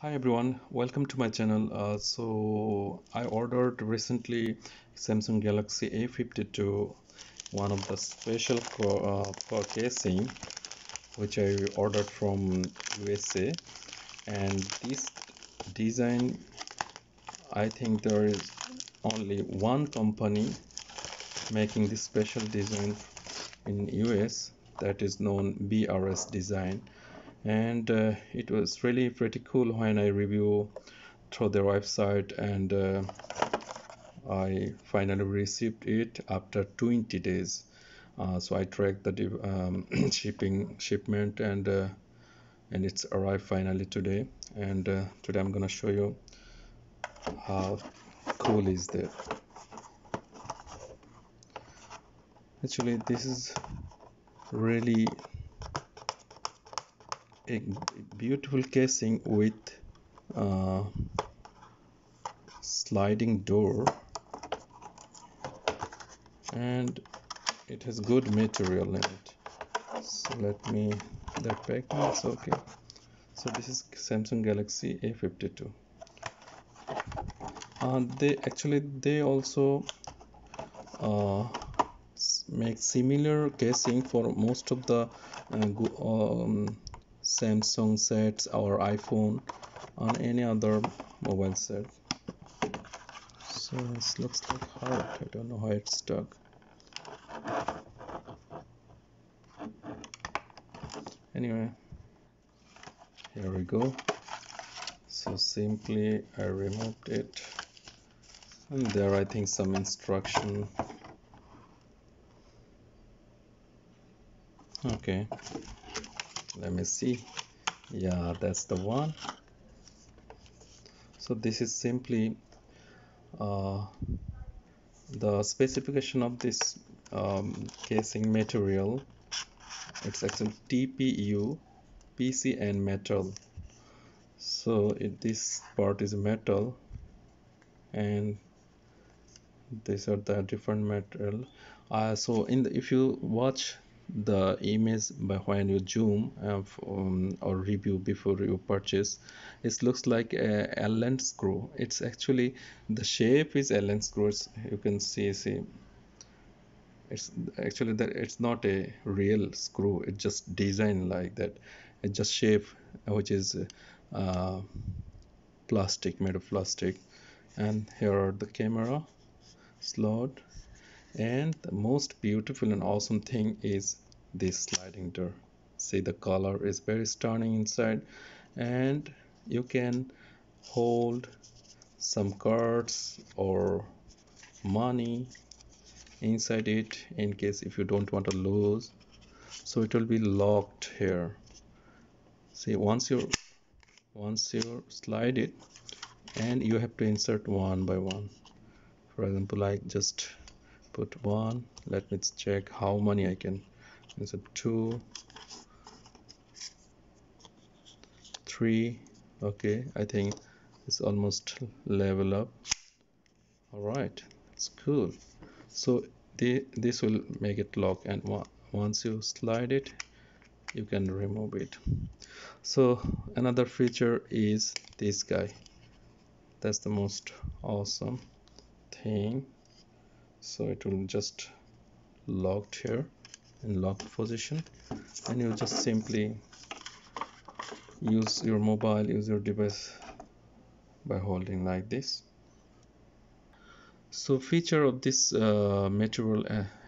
Hi everyone, welcome to my channel. So I ordered recently Samsung Galaxy A52, one of the special for casing, which I ordered from USA. And this design, I think there is only one company making this special design in US, that is known VRS Design. And it was really pretty cool when I review through their website, and I finally received it after 20 days. So I tracked the shipment, and it's arrived finally today. And today I'm gonna show you how cool is that. Actually, this is really a beautiful casing with uh, sliding door, and it has good material in it. So let me, that packing is okay. So this is Samsung Galaxy A52. They also uh, make similar casing for most of the Samsung sets or iPhone on any other mobile set. So this looks like hard. I don't know how it's stuck. Anyway, here we go. So simply I removed it, and there I think some instruction. Okay, let me see. Yeah, that's the one. So this is simply uh, the specification of this casing material. It's actually TPU, PC and metal. So this part is metal, and these are the different material. So if you watch the image by when you zoom or review before you purchase, it looks like a Allen screw. It's actually, the shape is Allen screws. You can see it's actually that it's not a real screw. It's just designed like that. It's just shape, which is uh, plastic, made of plastic. And here are the camera slot. And the most beautiful and awesome thing is this sliding door. See, the color is very stunning inside, and you can hold some cards or money inside it in case if you don't want to lose. So it will be locked here. See, once you slide it, and you have to insert one by one. For example, I just put one. Let me check how many I can insert. 2, 3. Okay, I think it's almost level up. All right, it's cool. So this will make it lock, and once you slide it, you can remove it. So another feature is this guy. That's the most awesome thing. So it will just locked here in locked position, and you just simply use your device by holding like this. So feature of this material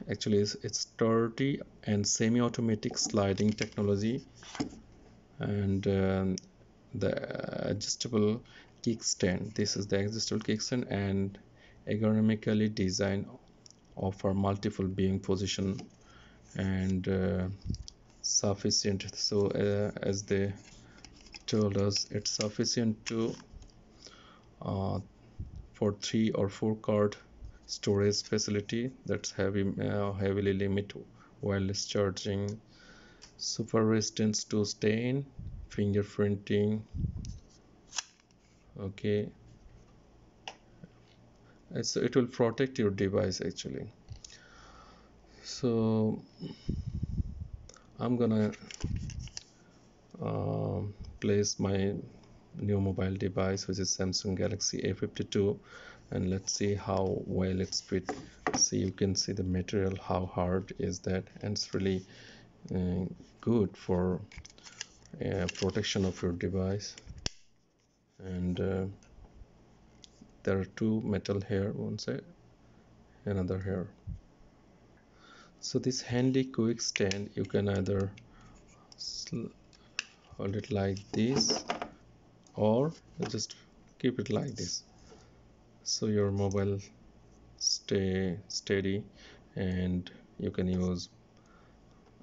actually is it's sturdy and semi-automatic sliding technology, and the adjustable kickstand. This is the adjustable kickstand, and ergonomically designed, offer multiple viewing position, and sufficient. So as they told us, it's sufficient to uh, for 3 or 4 card storage facility. That's heavily limit wireless charging, super resistance to stain, fingerprinting. Okay, so it will protect your device actually. So I'm gonna place my new mobile device, which is Samsung Galaxy A52, and let's see how well it's fit. See, you can see the material, how hard is that, and it's really good for protection of your device. And there are two metal here, one side, another here. So this handy quick stand, you can either hold it like this, or just keep it like this, so your mobile stay steady and you can use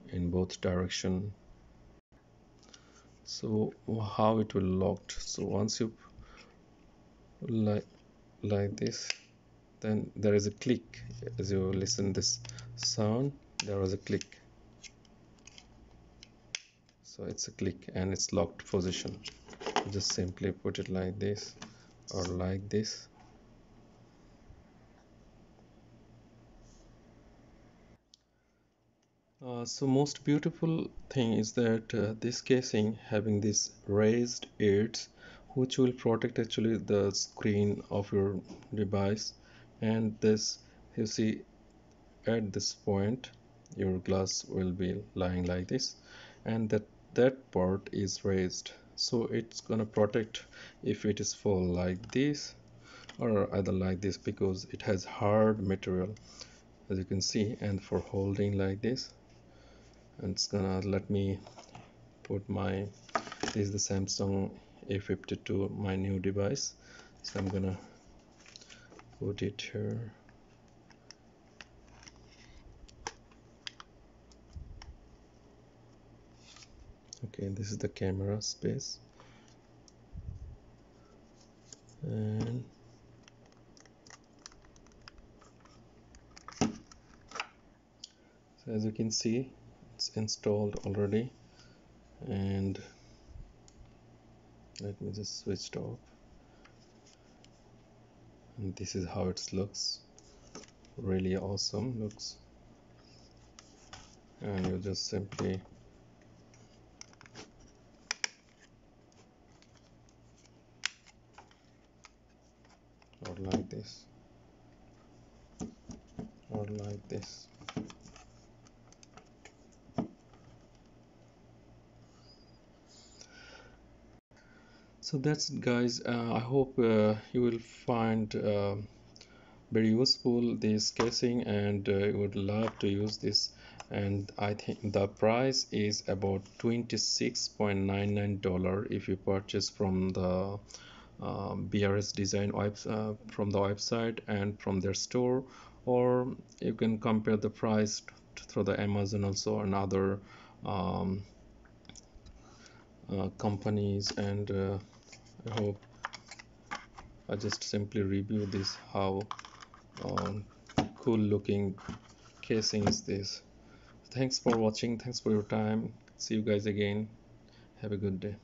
in both direction. So how it will locked, so once you like this, then there is a click. As you listen this sound, there was a click, so it's a click and it's locked position. Just simply put it like this or like this. So most beautiful thing is that this casing having this raised edge, which will protect actually the screen of your device. And this, you see, at this point your glass will be lying like this, and that part is raised, so it's gonna protect if it is fall like this or either like this, because it has hard material, as you can see. And for holding like this, and it's gonna let me put my, this is the Samsung A52, my new device, so I'm gonna put it here. Okay, this is the camera space, and so as you can see, it's installed already. And let me just switch it off, and this is how it looks. Really awesome looks. And you just simply or like this or like this. So that's it, guys. I hope you will find very useful this casing, and you would love to use this. And I think the price is about $26.99 if you purchase from the VRS Design from the website and from their store, or you can compare the price through the Amazon also and other um, companies. And I hope I just simply review this, how um, cool looking casing is this. Thanks for watching, thanks for your time. See you guys again. Have a good day.